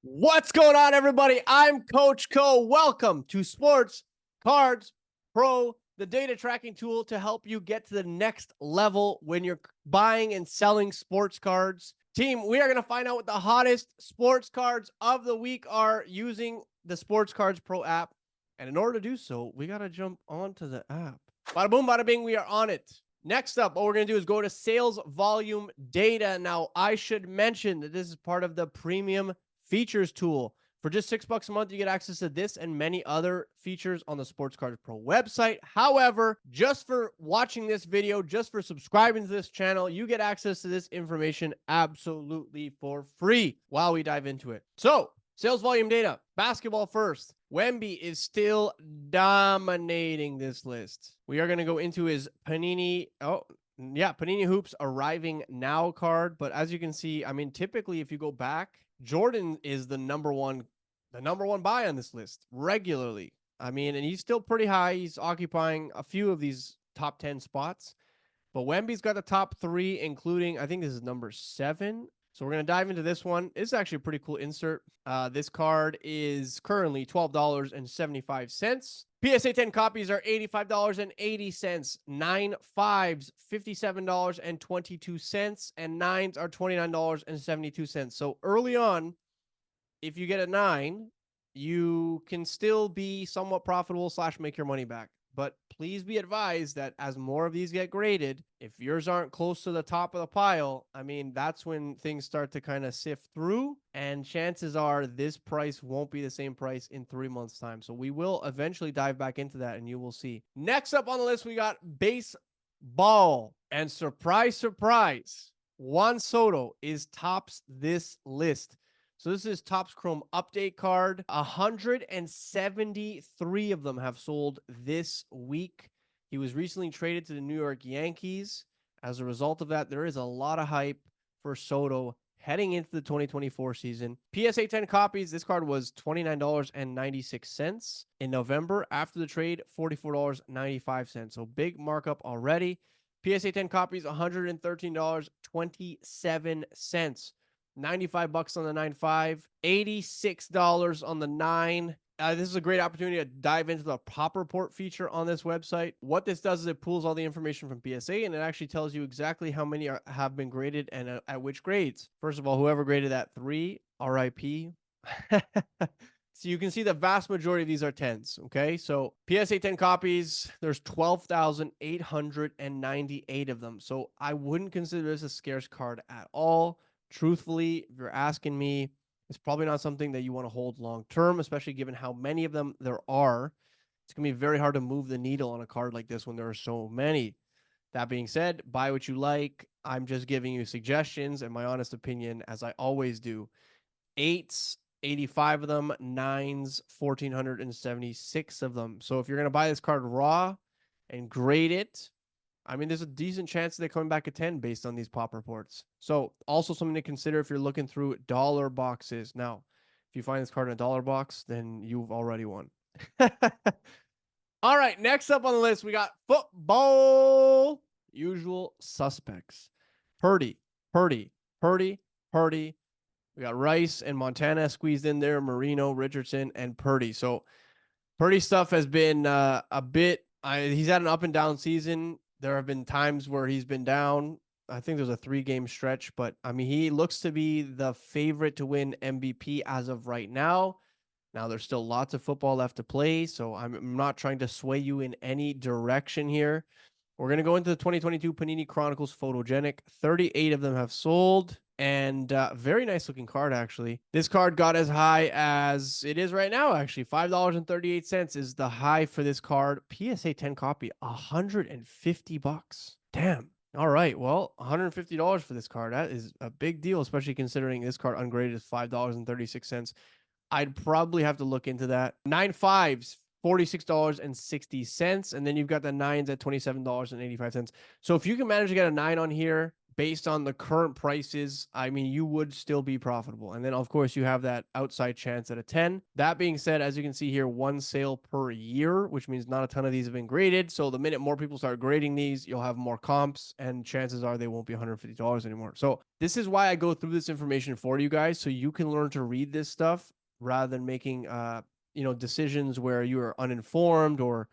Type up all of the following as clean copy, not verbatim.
What's going on, everybody? I'm Coach Co. Welcome to Sports Cards Pro, the data tracking tool to help you get to the next level when you're buying and selling sports cards. Team, we are going to find out what the hottest sports cards of the week are using the Sports Cards Pro app. And in order to do so, we got to jump onto the app. Bada boom, bada bing, we are on it. Next up, what we're going to do is go to sales volume data. Now, I should mention that this is part of the premium features tool. For just $6 a month, you get access to this and many other features on the Sports Cards Pro website. However, just for watching this video, just for subscribing to this channel, you get access to this information absolutely for free while we dive into it. So, sales volume data, basketball first. Wemby is still dominating this list. We are going to go into his Panini. Oh, yeah, Panini Hoops arriving now card. But as you can see, I mean, typically if you go back, Jordan is the number one buy on this list regularly. I mean, and he's still pretty high. He's occupying a few of these top 10 spots. But Wemby's got the top 3, including, I think this is number 7. So we're going to dive into this one. It's actually a pretty cool insert. This card is currently $12.75. PSA 10 copies are $85.80. 9 5s, $57.22. And 9s are $29.72. So early on, if you get a 9, you can still be somewhat profitable / make your money back. But please be advised that as more of these get graded, if yours aren't close to the top of the pile, I mean, that's when things start to kind of sift through. And chances are this price won't be the same price in 3 months' time. So we will eventually dive back into that and you will see. Next up on the list, we got baseball. And surprise, surprise, Juan Soto tops this list. So this is Topps Chrome update card. 173 of them have sold this week. He was recently traded to the New York Yankees. As a result of that, there is a lot of hype for Soto heading into the 2024 season. PSA 10 copies, this card was $29.96 in November. After the trade, $44.95. So big markup already. PSA 10 copies, $113.27. $95 on the 9.5, $86 on the 9. This is a great opportunity to dive into the pop report feature on this website. What this does is it pulls all the information from PSA, and it actually tells you exactly how many have been graded and at which grades. First of all, whoever graded that 3, RIP. So you can see the vast majority of these are 10s, okay? So PSA 10 copies, there's 12,898 of them. So I wouldn't consider this a scarce card at all. Truthfully, if you're asking me, it's probably not something that you want to hold long term, especially given how many of them there are. It's going to be very hard to move the needle on a card like this when there are so many. That being said, buy what you like. I'm just giving you suggestions and my honest opinion, as I always do. 8s, 85 of them. 9s, 1,476 of them. So if you're going to buy this card raw and grade it, I mean, there's a decent chance they're coming back at 10 based on these pop reports. So also something to consider if you're looking through dollar boxes. Now, if you find this card in a dollar box, then you've already won. All right, next up on the list, we got football. Usual suspects. Purdy. We got Rice and Montana squeezed in there, Marino, Richardson, and Purdy. So Purdy stuff has been a bit, he's had an up and down season. There have been times where he's been down. I think there's a 3-game stretch, but I mean, he looks to be the favorite to win MVP as of right now. Now, there's still lots of football left to play, so I'm not trying to sway you in any direction here. We're going to go into the 2022 Panini Chronicles Photogenic. 38 of them have sold, and very nice looking card, actually. This card got as high as it is right now, actually. $5.38 is the high for this card. PSA 10 copy, $150. Damn. All right, well, $150 for this card. That is a big deal, especially considering this card ungraded is $5.36. I'd probably have to look into that. 9 5s, $46.60. And then you've got the 9s at $27.85. So if you can manage to get a 9 on here based on the current prices, I mean, you would still be profitable. And then, of course, you have that outside chance at a 10. That being said, as you can see here, one sale per year, which means not a ton of these have been graded. So the minute more people start grading these, you'll have more comps, and chances are they won't be $150 anymore. So this is why I go through this information for you guys, so you can learn to read this stuff rather than making decisions where you are uninformed or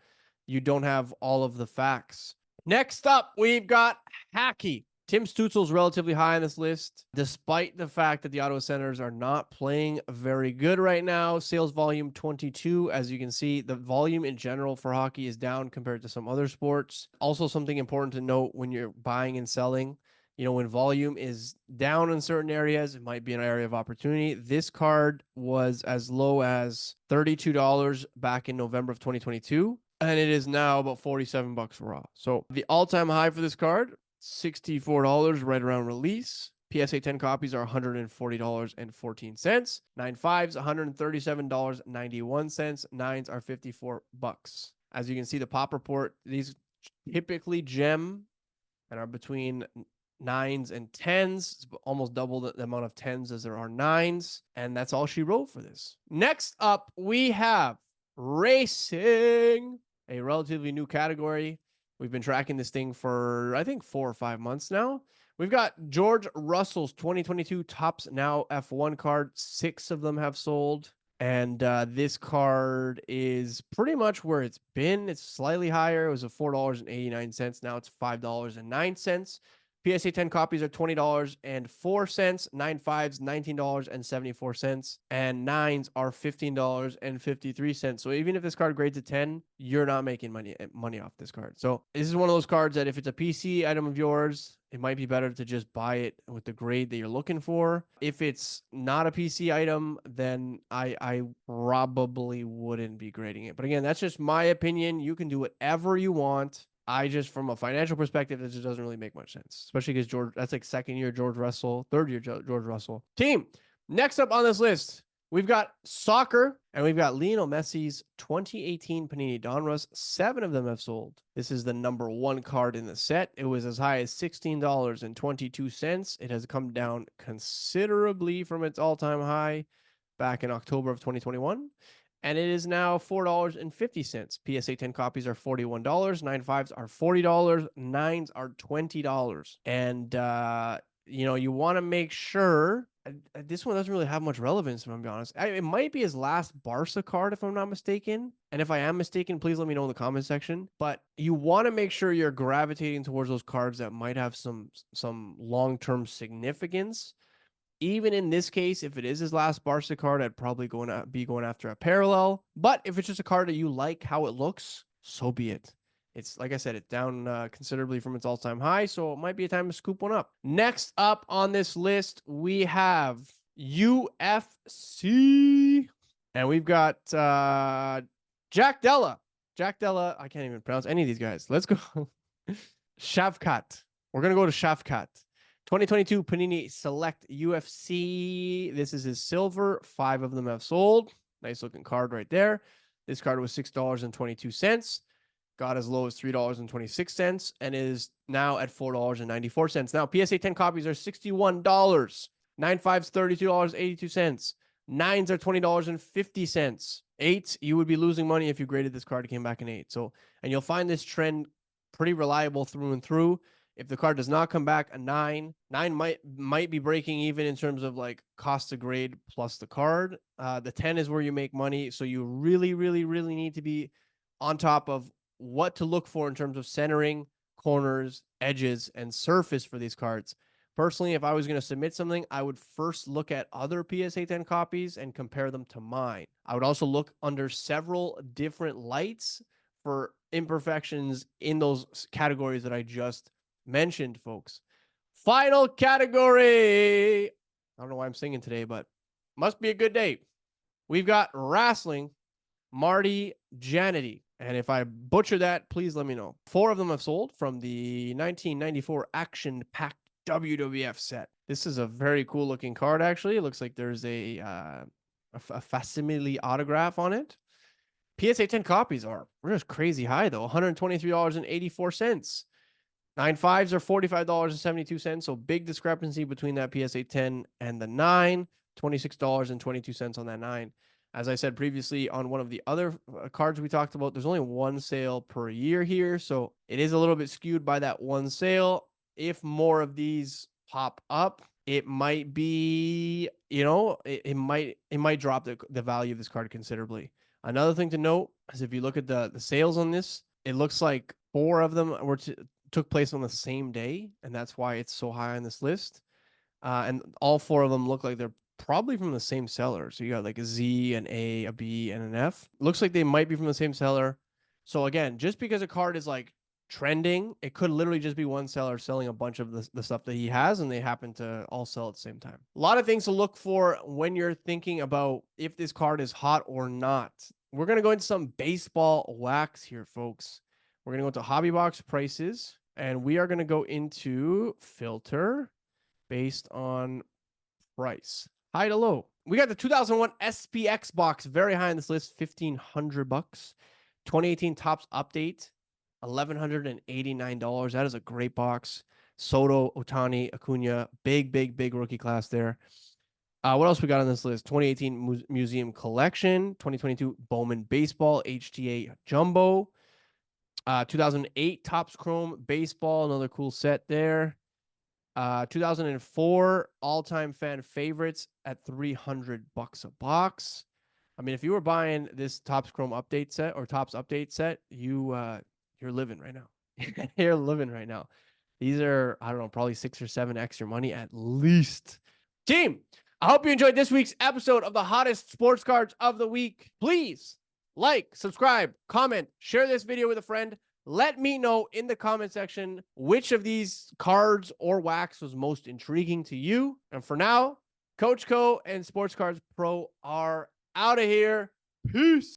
you don't have all of the facts. Next up, we've got Hacky. Tim Stutzel's relatively high on this list, despite the fact that the Ottawa Senators are not playing very good right now. Sales volume 22. As you can see, the volume in general for hockey is down compared to some other sports. Also, something important to note when you're buying and selling, when volume is down in certain areas, it might be an area of opportunity. This card was as low as $32 back in November of 2022, and it is now about $47 raw. So the all-time high for this card, $64 right around release. PSA 10 copies are $140.14. 9.5s, $137.91. 9s are $54. As you can see, the pop report, these typically gem and are between 9s and 10s. It's almost double the amount of 10s as there are 9s. And that's all she wrote for this. Next up, we have racing, a relatively new category. We've been tracking this thing for, I think, 4 or 5 months now. We've got George Russell's 2022 Topps Now F1 card. 6 of them have sold. And this card is pretty much where it's been. It's slightly higher. It was a $4.89. Now it's $5.09. PSA 10 copies are $20.04. 9.5s, $19.74. And 9s are $15.53. So even if this card grades a 10, you're not making money off this card. So this is one of those cards that if it's a PC item of yours, it might be better to just buy it with the grade that you're looking for. If it's not a PC item, then I probably wouldn't be grading it. But again, that's just my opinion. You can do whatever you want. From a financial perspective, it just doesn't really make much sense, especially because that's like second year George Russell, third year George Russell. Team, next up on this list, we've got soccer, and we've got Lionel Messi's 2018 Panini Donruss. 7 of them have sold. This is the number 1 card in the set. It was as high as $16.22. It has come down considerably from its all-time high back in October of 2021. And it is now $4.50. PSA 10 copies are $41. 9.5s are $40. 9s are $20. And, you want to make sure. This one doesn't really have much relevance, if I'm being honest. It might be his last Barca card, if I'm not mistaken. And if I am mistaken, please let me know in the comment section. But you want to make sure you're gravitating towards those cards that might have some long-term significance. Even in this case, if it is his last Barca card, I'd probably be going after a parallel. But if it's just a card that you like how it looks, so be it. It's, like I said, it's down considerably from its all-time high, so it might be a time to scoop one up. Next up on this list, we have UFC. And we've got Jack Della. Jack Della, I can't even pronounce any of these guys. Let's go. Shavkat. We're going to go to Shavkat. 2022 Panini Select UFC. This is his silver. 5 of them have sold. Nice looking card right there. This card was $6.22. Got as low as $3.26 and is now at $4.94. Now, PSA 10 copies are $61. 9.5s, $32.82. 9s are $20.50. 8s, you would be losing money if you graded this card and came back an 8. So, and you'll find this trend pretty reliable through and through. If the card does not come back a 9 might be breaking even in terms of like cost to grade plus the card. The 10 is where you make money. So you really, really, really need to be on top of what to look for in terms of centering, corners, edges, and surface for these cards. Personally, if I was going to submit something, I would first look at other PSA 10 copies and compare them to mine. I would also look under several different lights for imperfections in those categories that I just mentioned, folks. Final category. I don't know why I'm singing today, but must be a good day. We've got wrestling, Marty Jannetty. And if I butcher that, please let me know. 4 of them have sold from the 1994 Action Packed WWF set. This is a very cool looking card, actually. It looks like there's a facsimile autograph on it. PSA 10 copies are just crazy high, though. $123.84. 9.5s are $45.72. So big discrepancy between that PSA 10 and the 9. $26.22 on that 9. As I said previously on one of the other cards we talked about, there's only one sale per year here. So it is a little bit skewed by that one sale. If more of these pop up, it might be, it might drop the value of this card considerably. Another thing to note is if you look at the sales on this, it looks like 4 of them took place on the same day, and that's why it's so high on this list. And all 4 of them look like they're probably from the same seller. So you got like a Z, an A, a B, and an F. Looks like they might be from the same seller. So again, just because a card is like trending, it could literally just be one seller selling a bunch of the stuff that he has, and they happen to all sell at the same time. A lot of things to look for when you're thinking about if this card is hot or not. We're going to go into some baseball wax here, folks. We're going to go into hobby box prices, and we are going to go into filter based on price, high to low. We got the 2001 SPX box, very high on this list, $1,500. 2018 Topps Update, $1,189. That is a great box. Soto, Ohtani, Acuna, big rookie class there. What else we got on this list? 2018 Museum Collection, 2022 Bowman Baseball, HTA Jumbo, 2008 Topps Chrome Baseball, another cool set there. 2004 all-time fan favorites at $300 a box. I mean, if you were buying this Topps Chrome update set or Topps update set, you're living right now. You're living right now. These are, I don't know, probably 6 or 7x your money at least. Team, I hope you enjoyed this week's episode of the hottest sports cards of the week. Please like, subscribe, comment, share this video with a friend. Let me know in the comment section which of these cards or wax was most intriguing to you. And for now, Coach Co and Sports Cards Pro are out of here. Peace.